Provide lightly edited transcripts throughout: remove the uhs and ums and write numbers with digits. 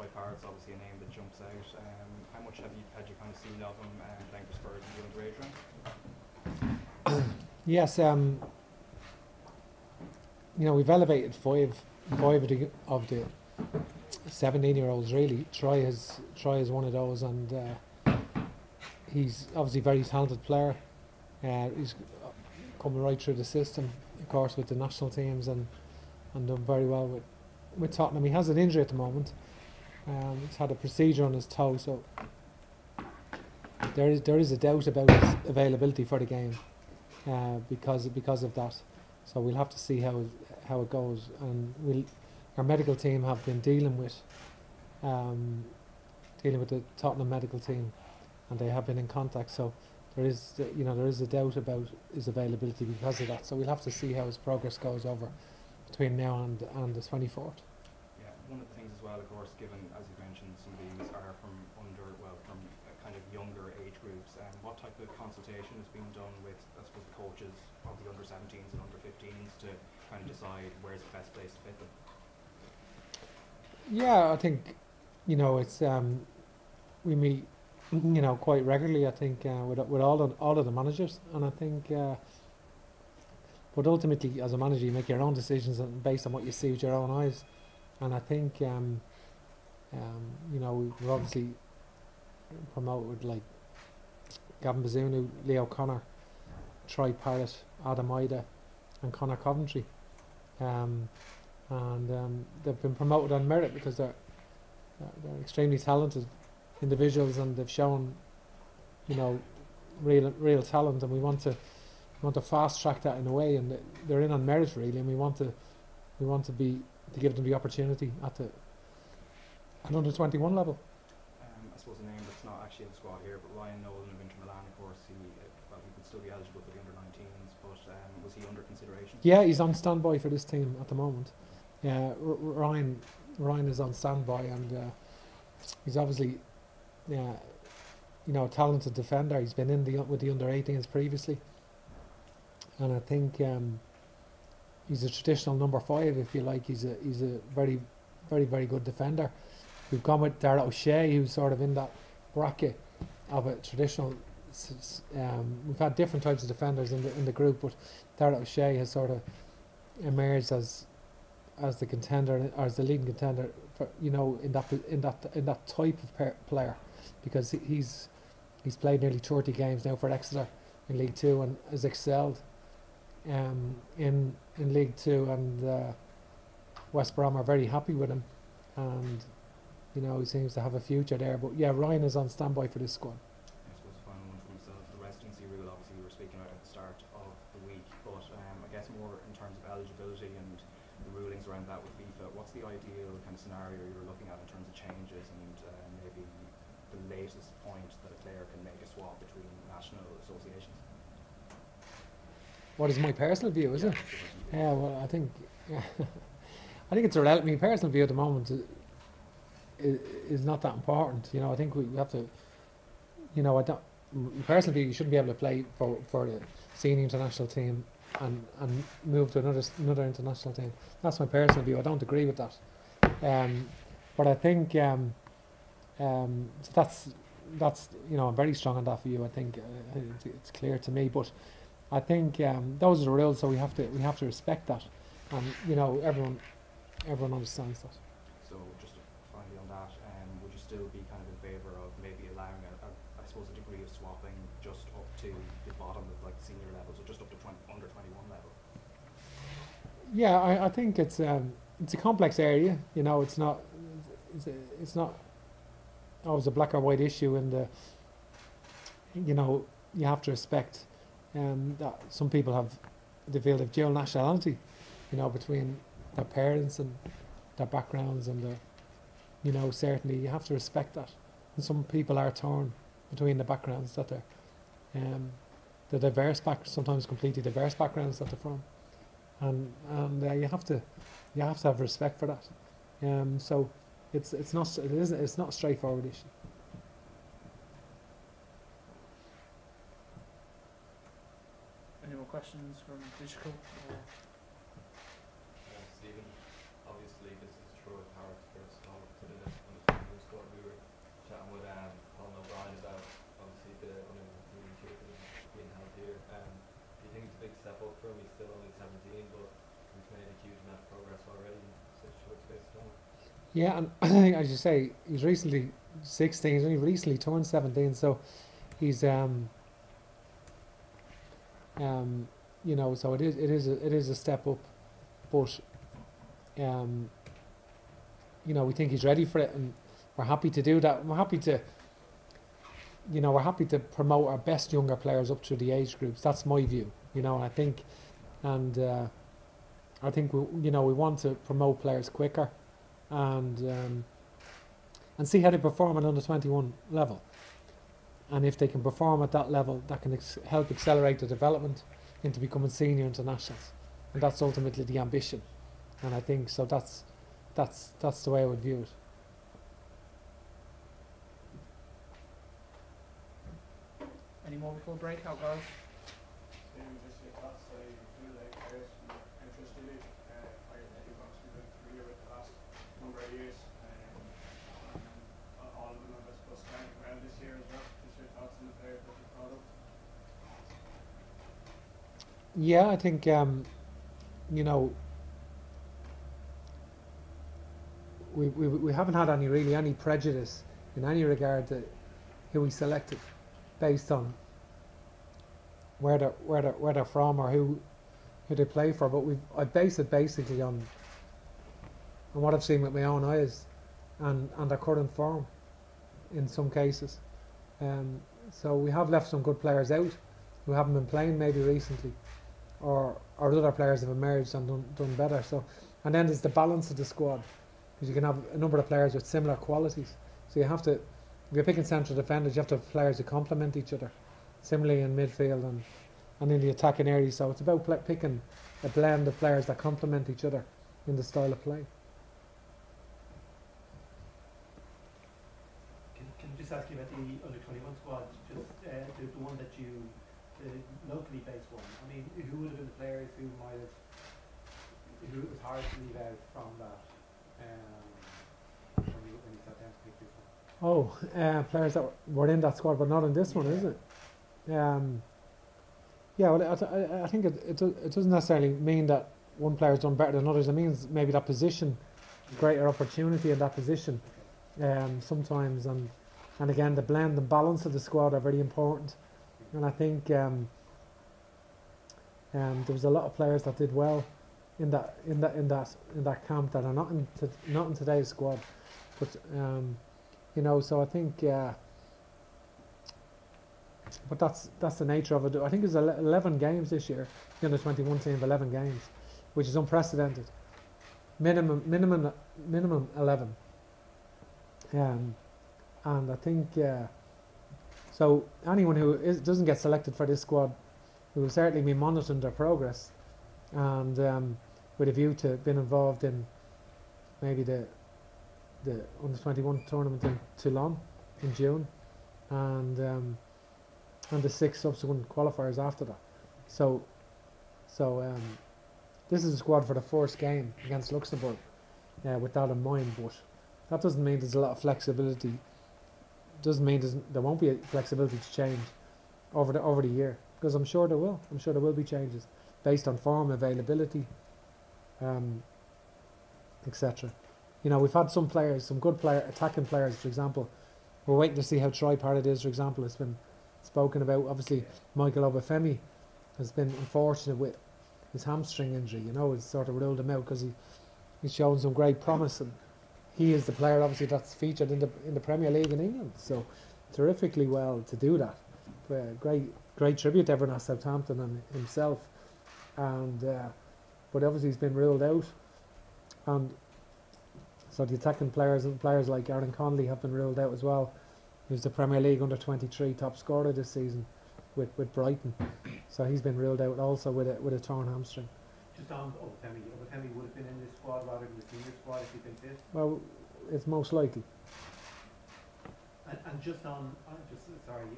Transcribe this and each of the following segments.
Troy Parrott's obviously a name that jumps out. How much had you kind of seen of him playing for Spurs in the underage round? Yes, we've elevated five of the 17-year-olds really. Troy is one of those, and he's obviously a very talented player. He's coming right through the system, of course, with the national teams and done very well with Tottenham. He has an injury at the moment. He's had a procedure on his toe, so there is a doubt about his availability for the game because of that. So we'll have to see how it goes, and our medical team have been dealing with the Tottenham medical team, and they have been in contact. So there is a doubt about his availability because of that. So we'll have to see how his progress goes over between now and the 24th. Yeah, one of the things as well, of course, given as you mentioned, some of these are from kind of younger age groups. What type of consultation is being done with, I suppose, the coaches of the under 17s and under 15s to kind of decide where's the best place to fit them? Yeah, I think it's we meet quite regularly. I think with all of the managers, and I think but ultimately as a manager you make your own decisions based on what you see with your own eyes, and I think we've obviously promoted like Gavin Bazunu, Leo Connor, Troy Parrott, Adam Ida and Connor Coventry, and they've been promoted on merit because they're extremely talented individuals, and they've shown real talent, and we want to fast track that in a way, and they're in on merit really, and we want to give them the opportunity at under 21 level. I suppose a name that's not actually in the squad here, but Ryan Nolan of Inter Milan, of course, he could still be eligible for the under 19s, but was he under consideration? Yeah, he's on standby for this team at the moment. Yeah, Ryan is on standby, and he's obviously a talented defender. He's been with the under 18s previously, and I think he's a traditional number 5, if you like. He's a very, very, very good defender. We've gone with Darragh O'Shea, who's sort of in that bracket of a traditional. We've had different types of defenders in the group, but Darragh O'Shea has sort of emerged as the contender, or as the leading contender for, in that type of player, because he's played nearly 30 games now for Exeter in League Two and has excelled in League Two, and West Brom are very happy with him, and he seems to have a future there. But yeah, Ryan is on standby for this squad. I suppose the final one for myself, the residency rule, obviously we were speaking about at the start of the week, but I guess more in terms of eligibility and the rulings around that with FIFA, what's the ideal kind of scenario you're looking at in terms of changes, and maybe the latest point that a player can make a swap between national associations? What is my personal view, is it? Yeah, well, I think it's irrelevant. My personal view at the moment is not that important. I think we have to. Personally, you shouldn't be able to play for the senior international team and move to another international team. That's my personal view. I don't agree with that. But I think so that's I'm very strong on that view. I think it's clear to me. But I think those are the rules, so we have to respect that, and everyone understands that. So just finally on that, would you still be kind of in favour of maybe allowing I suppose a degree of swapping just up to the bottom of like senior levels, or just up to under 21 level? Yeah, I think it's a complex area. It's not always a black or white issue, and you have to respect that some people they feel they've dual nationality, between their parents and their backgrounds, and certainly you have to respect that. And some people are torn between the backgrounds that they're the diverse sometimes completely diverse backgrounds that they're from, and you have to have respect for that. So it's not a straightforward issue. Any more questions from digital? Stephen, obviously this is Troy Parrott's first call to the Yeah, and as you say, he's recently 16. He's only recently turned 17, so he's you know, so it is a step up, but um, you know, we think he's ready for it, and we're happy to do that. We're happy to, you know, we're happy to promote our best younger players up through the age groups. That's my view, you know. And I think, and I think you know, we want to promote players quicker, and see how they perform at under 21 level. And if they can perform at that level, that can help accelerate the development into becoming senior internationals, and that's ultimately the ambition. And I think so. That's the way I would view it. Any more before breakout, guys? Just your thoughts, I feel like players from interested in you've obviously been familiar with the last number of years, and all of them have, I suppose, started well this year as well. Just your thoughts on the players that you brought up. Yeah, I think you know, we haven't had any prejudice in any regard to who we selected based on where they're from or who they play for, but I base it basically on what I've seen with my own eyes and their current form in some cases. So we have left some good players out who haven't been playing maybe recently, or other players have emerged and done better. So, and then there's the balance of the squad, because you can have a number of players with similar qualities. So you have to, if you're picking central defenders, you have to have players who complement each other. Similarly in midfield and in the attacking area. So it's about picking a blend of players that complement each other in the style of play. Can I just ask you about the under-21 squad, just the one that you, the locally based one? I mean, who would have been the players who it was hard to leave out from that when you sat down to pick this one? Oh, players that were in that squad but not in this one, is it? Yeah, well, I think it doesn't necessarily mean that one player's done better than others. It means maybe that position, greater opportunity in that position sometimes, and again the blend and balance of the squad are very important. And I think there was a lot of players that did well in that camp that are not in today's squad, but you know, so I think. But that's the nature of it. I think there's 11 games this year. The under 21 team, 11 games, which is unprecedented. Minimum 11. And I think so. Anyone who doesn't get selected for this squad, we will certainly be monitoring their progress, and with a view to being involved in maybe the under 21 tournament in Toulon in June, and the 6 subsequent qualifiers after that. So this is a squad for the first game against Luxembourg, with that in mind. But that doesn't mean there's a lot of flexibility. Doesn't mean there won't be a flexibility to change over the year, because I'm sure there will. I'm sure there will be changes based on form, availability, etc. You know, we've had some good attacking players, for example. We're waiting to see how Troy Parrott is, for example. It's been spoken about. Obviously, Michael Obafemi has been unfortunate with his hamstring injury. You know, it's sort of ruled him out because he's shown some great promise, and he is the player obviously that's featured in the Premier League in England. So terrifically well to do that. Great tribute to everyone at Southampton and himself. And but obviously he's been ruled out, and so the attacking players and players like Aaron Connolly have been ruled out as well. He was the Premier League under 23 top scorer this season with Brighton, so he's been ruled out also with a torn hamstring. Just on Obafemi would have been in this squad rather than the senior squad if he'd been fit. Well, it's most likely. And just on Parrott, I know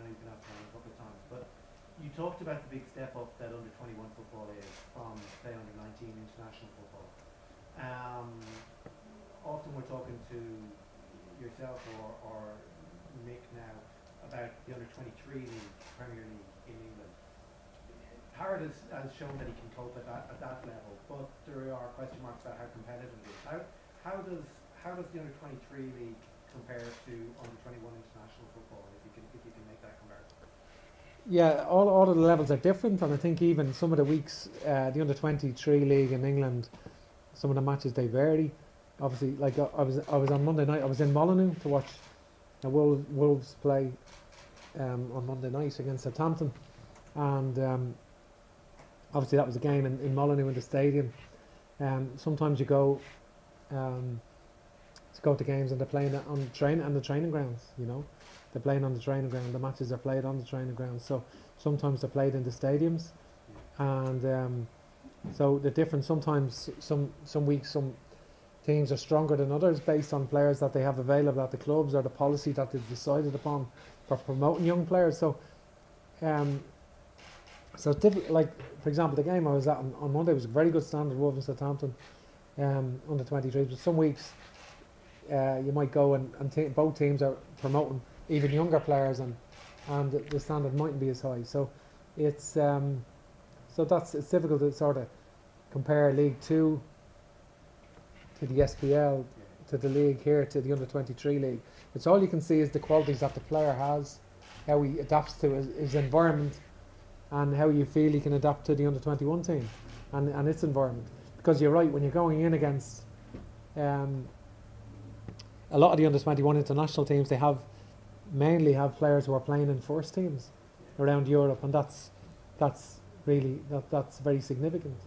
you've been asked on a couple of times, but you talked about the big step up that under 21 football is from say under 19 international football. Often we're talking to yourself or Mick now about the under 23 league, Premier League in England. Parrott has shown that he can cope at that level, but there are question marks about how competitive it is. How does the under-23 league compare to under-21 international football? If you can make that comparison. Yeah, all of the levels are different, and I think even some of the weeks, the under-23 league in England, some of the matches they vary. Obviously, like I was on Monday night. I was in Molyneux to watch the Wolves play on Monday night against Southampton, and obviously that was a game in Molyneux in the stadium. Sometimes you go to games and they're playing on the training grounds. You know, they're playing on the training ground. The matches are played on the training ground. So sometimes they're played in the stadiums, and so they're different. Sometimes some weeks some teams are stronger than others based on players that they have available at the clubs or the policy that they've decided upon for promoting young players. So so it's difficult. Like, for example, the game I was at on Monday was a very good standard, Wolves and Southampton, under 23s. But some weeks you might go and both teams are promoting even younger players, and the standard mightn't be as high. So it's it's difficult to sort of compare League Two to the SPL to the league here to the under 23 league. It's all you can see is the qualities that the player has, how he adapts to his environment, and how you feel he can adapt to the under 21 team and its environment. Because you're right, when you're going in against a lot of the under 21 international teams, they mainly have players who are playing in first teams around Europe, and that's very significant.